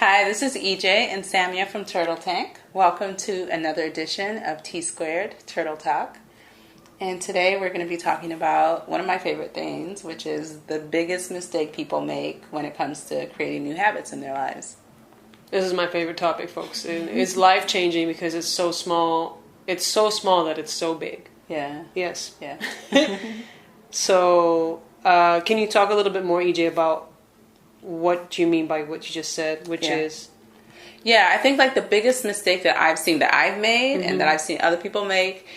Hi, this is EJ and Samia from Turtle Tank. Welcome to another edition of T Squared Turtle Talk. And today we're going to be talking about one of my favorite things, which is the biggest mistake people make when it comes to creating new habits in their lives. This is my favorite topic, folks. It's life-changing because it's so small. It's so small that it's so big. Yeah. Yes. Yeah. So, can you talk a little bit more, EJ, about what you mean by what you just said, which is... Yeah, I think like the biggest mistake that I've seen that I've made and that I've seen other people make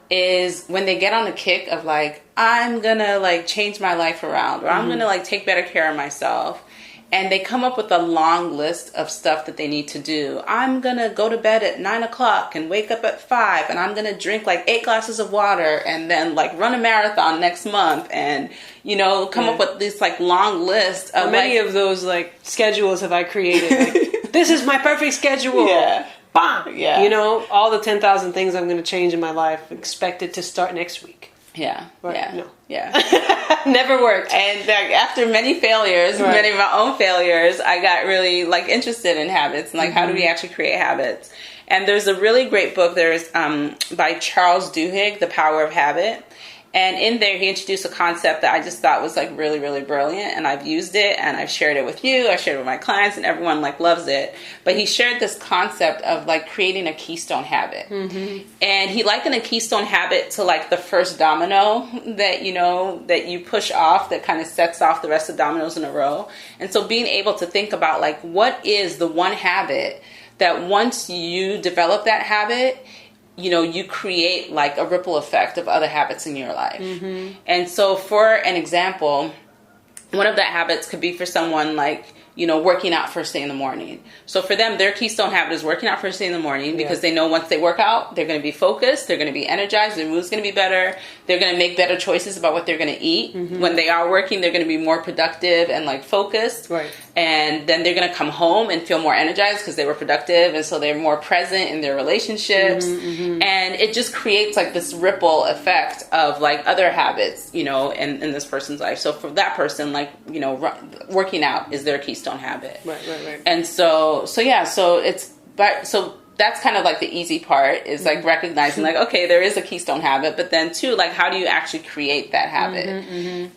is when they get on the kick of like, I'm gonna like change my life around, or I'm gonna like take better care of myself. And they come up with a long list of stuff that they need to do. I'm going to go to bed at 9 o'clock and wake up at 5. And I'm going to drink like 8 glasses of water and then like run a marathon next month. And, you know, come up with this like long list of many of those like schedules have I created. Like, this is my perfect schedule. Yeah. Bam! Yeah. You know, all the 10,000 things I'm going to change in my life expected to start next week. Yeah. Right. Yeah. No. Yeah. Never worked. And like, after many failures, many of my own failures, I got really like interested in habits and like how do we actually create habits? And there's a really great book. There's by Charles Duhigg, The Power of Habit. And in there, he introduced a concept that I just thought was like really, really brilliant. And I've used it and I've shared it with you. I shared it with my clients and everyone like loves it. But he shared this concept of like creating a keystone habit. And he likened a keystone habit to like the first domino that, you know, that you push off that kind of sets off the rest of the dominoes in a row. And so being able to think about like, what is the one habit that once you develop that habit, you know, you create like a ripple effect of other habits in your life. And so for an example, one of that habits could be for someone like, you know, working out first thing in the morning. So for them, their keystone habit is working out first thing in the morning because they know once they work out, they're going to be focused, they're going to be energized, their mood's going to be better, they're going to make better choices about what they're going to eat. When they are working, they're going to be more productive and like focused. Right. And then they're going to come home and feel more energized because they were productive. And so they're more present in their relationships. And it just creates like this ripple effect of like other habits, you know, in this person's life. So for that person, like, you know, working out is their keystone habit. Right. And so that's kind of like the easy part is like recognizing like, okay, there is a keystone habit, but then too, like, how do you actually create that habit?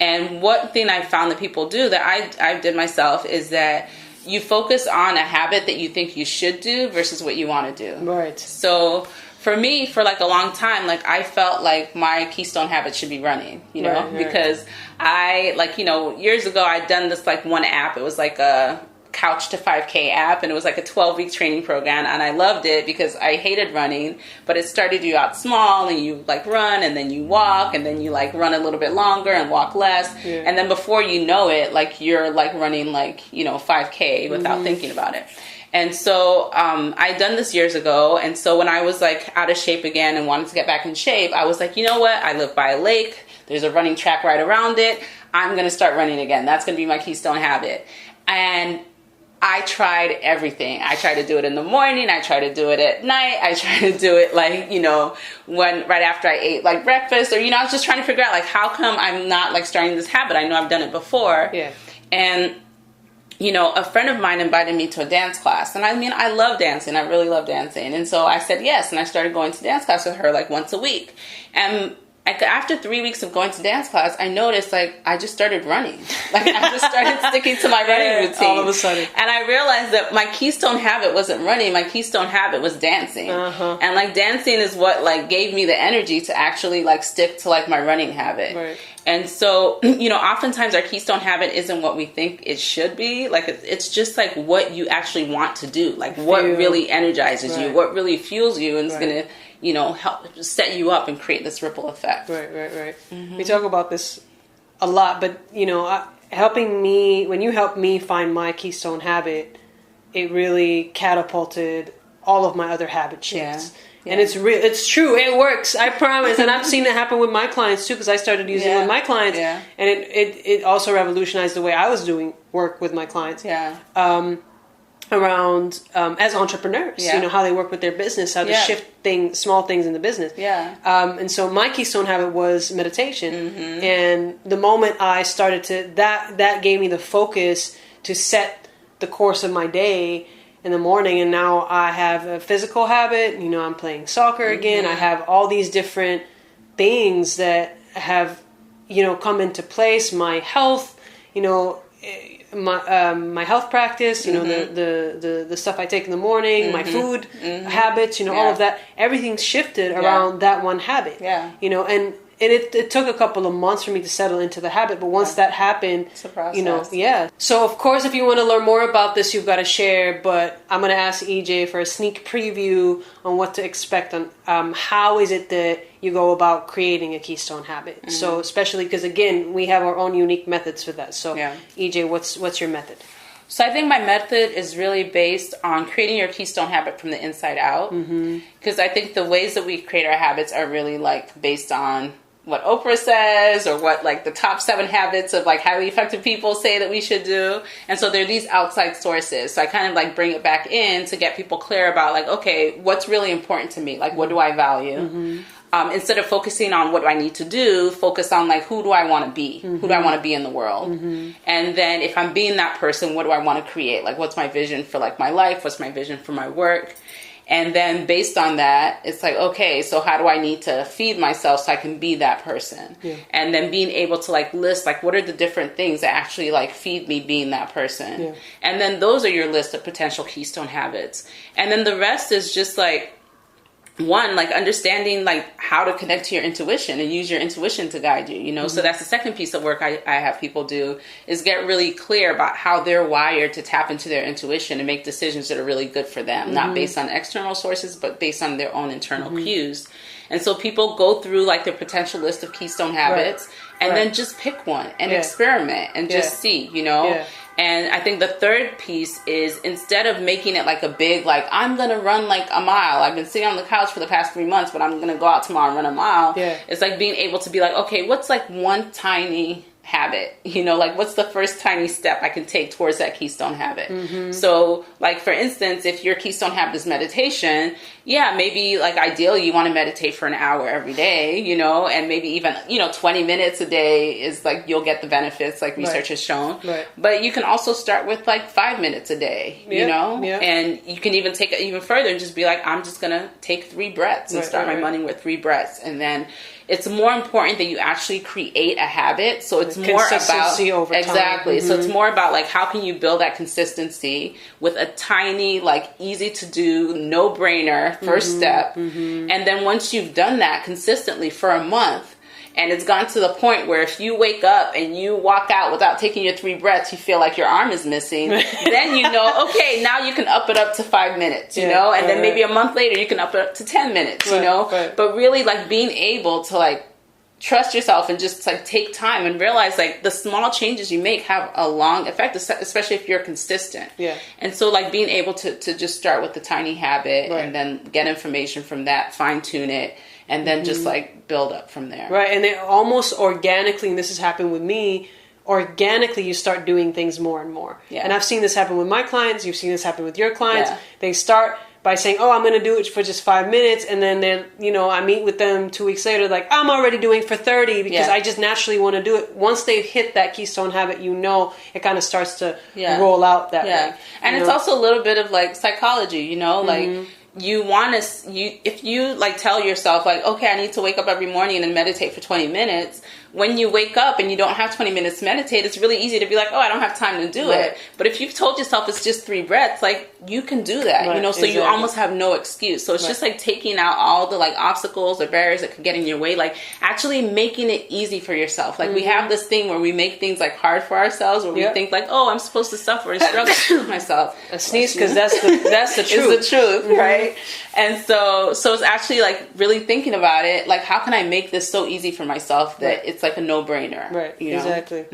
And one thing I found that people do that I did myself is that you focus on a habit that you think you should do versus what you want to do. Right. So for me, for like a long time, like I felt like my keystone habit should be running, you know, because I like, you know, years ago I'd done this like one app. It was like a Couch to 5K app, and it was like a 12-week training program, and I loved it because I hated running, but it started you out small and you like run and then you walk and then you like run a little bit longer and walk less, and then before you know it, like you're like running like, you know, 5K without thinking about it. And so I'd done this years ago, and so when I was like out of shape again and wanted to get back in shape, I was like, you know what, I live by a lake, there's a running track right around it, I'm going to start running again. That's going to be my keystone habit. And I tried everything. I tried to do it in the morning. I tried to do it at night. I tried to do it like, you know, right after I ate like breakfast, or, you know, I was just trying to figure out like, how come I'm not like starting this habit? I know I've done it before. Yeah. And, you know, a friend of mine invited me to a dance class. And I mean, I love dancing. I really love dancing. And so I said yes. And I started going to dance class with her like once a week. And after 3 weeks of going to dance class, I noticed like I just started running. Like I just started sticking to my running routine. All of a sudden. And I realized that my keystone habit wasn't running. My keystone habit was dancing. And like dancing is what like gave me the energy to actually like stick to like my running habit. Right. And so, you know, oftentimes our keystone habit isn't what we think it should be. Like it's just like what you actually want to do. Like what really energizes you, what really fuels you, and is going to, you know, help set you up and create this ripple effect. Right. We talk about this a lot, but, you know, when you helped me find my keystone habit, it really catapulted all of my other habit shifts. And it's true, it works, I promise. And I've seen it happen with my clients too, because I started using it with my clients, and it also revolutionized the way I was doing work with my clients. Around as entrepreneurs, you know, how they work with their business, how to shift small things in the business. And so my keystone habit was meditation. And the moment I started to, that gave me the focus to set the course of my day in the morning, and now I have a physical habit. You know, I'm playing soccer again. I have all these different things that have, you know, come into place. My health, you know, my health practice, you know, the stuff I take in the morning, my food habits, you know, all of that. Everything's shifted around that one habit. Yeah. You know, and it took a couple of months for me to settle into the habit, but once that happened, it's a process. You know, So of course, if you want to learn more about this, you've got to share. But I'm going to ask EJ for a sneak preview on what to expect on how is it that you go about creating a Keystone habit. So especially because again, we have our own unique methods for that. So EJ, what's your method? So I think my method is really based on creating your Keystone habit from the inside out. Because I think the ways that we create our habits are really like based on what Oprah says or what like the top 7 habits of like highly effective people say that we should do. And so there are these outside sources. So I kind of like bring it back in to get people clear about like, okay, what's really important to me? Like, what do I value? Instead of focusing on what do I need to do, focus on like, who do I want to be? Who do I want to be in the world? And then if I'm being that person, what do I want to create? Like, what's my vision for like my life? What's my vision for my work? And then based on that, it's like, okay, so how do I need to feed myself so I can be that person? And then being able to like list, like, what are the different things that actually like feed me being that person? And then those are your list of potential Keystone habits. And then the rest is just like, one, like understanding like how to connect to your intuition and use your intuition to guide you, you know? So that's the second piece of work I have people do, is get really clear about how they're wired to tap into their intuition and make decisions that are really good for them, not based on external sources, but based on their own internal cues. And so people go through like their potential list of Keystone habits and then just pick one and experiment and just see, you know? And I think the third piece is, instead of making it like a big, like, I'm going to run like a mile. I've been sitting on the couch for the past 3 months, but I'm going to go out tomorrow and run a mile. It's like being able to be like, okay, what's like one tiny habit, you know, like what's the first tiny step I can take towards that Keystone habit? So like, for instance, if your Keystone habit is meditation, maybe like ideally you want to meditate for an hour every day, you know, and maybe even, you know, 20 minutes a day is like, you'll get the benefits like research has shown. But you can also start with like 5 minutes a day, you know, and you can even take it even further and just be like, I'm just going to take 3 breaths and start my morning with 3 breaths. And then it's more important that you actually create a habit. So it's more about over time. Exactly. So it's more about like, how can you build that consistency with a tiny, like easy to do, no brainer first step. And then once you've done that consistently for a month, and it's gone to the point where if you wake up and you walk out without taking your 3 breaths, you feel like your arm is missing, then you know, okay, now you can up it up to 5 minutes, you know, and then maybe a month later you can up it up to 10 minutes, you know, but really like being able to like trust yourself and just like take time and realize like the small changes you make have a long effect, especially if you're consistent. And so like being able to just start with the tiny habit and then get information from that, fine tune it, and then just like build up from there. And it almost organically, and this has happened with me, organically you start doing things more and more. And I've seen this happen with my clients. You've seen this happen with your clients. They start by saying, oh, I'm going to do it for just 5 minutes. And then they're, you know, I meet with them 2 weeks later, like, I'm already doing for 30 because I just naturally want to do it. Once they've hit that Keystone habit, you know, it kind of starts to roll out that way. And it's also a little bit of like psychology, you know, like you want to, if you like tell yourself like, okay, I need to wake up every morning and meditate for 20 minutes. When you wake up and you don't have 20 minutes to meditate, it's really easy to be like, oh, I don't have time to do it. But if you've told yourself it's just 3 breaths, like you can do that, you know, so you almost have no excuse. So it's just like taking out all the like obstacles or barriers that could get in your way, like actually making it easy for yourself. Like we have this thing where we make things like hard for ourselves, where we think like, oh, I'm supposed to suffer and struggle with myself. A sneeze, because that's the truth. It's the truth, right? And so it's actually like really thinking about it, like how can I make this so easy for myself that it's like a no-brainer, you know? Exactly.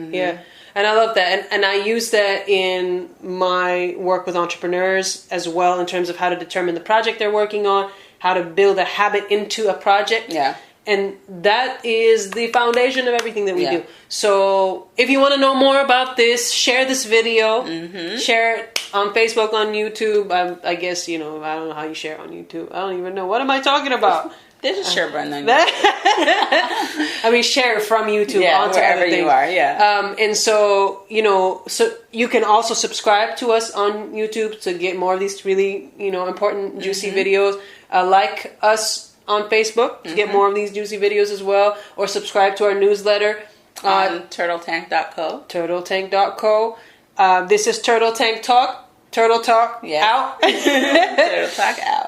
And I love that, and I use that in my work with entrepreneurs as well, in terms of how to determine the project they're working on, how to build a habit into a project. And that is the foundation of everything that we do. So if you want to know more about this, share this video, share it on Facebook, on YouTube. I guess, you know, I don't know how you share it on YouTube. I don't even know. What am I talking about? They just share Brenda on YouTube. I mean, share it from YouTube onto wherever other things. you are, yeah. And so, you know, so you can also subscribe to us on YouTube to get more of these really, you know, important, juicy videos. Like us on Facebook to get more of these juicy videos as well. Or subscribe to our newsletter. On turtletank.co. Turtletank.co. This is Turtle Tank Talk. Turtle Talk out. Turtle Talk out.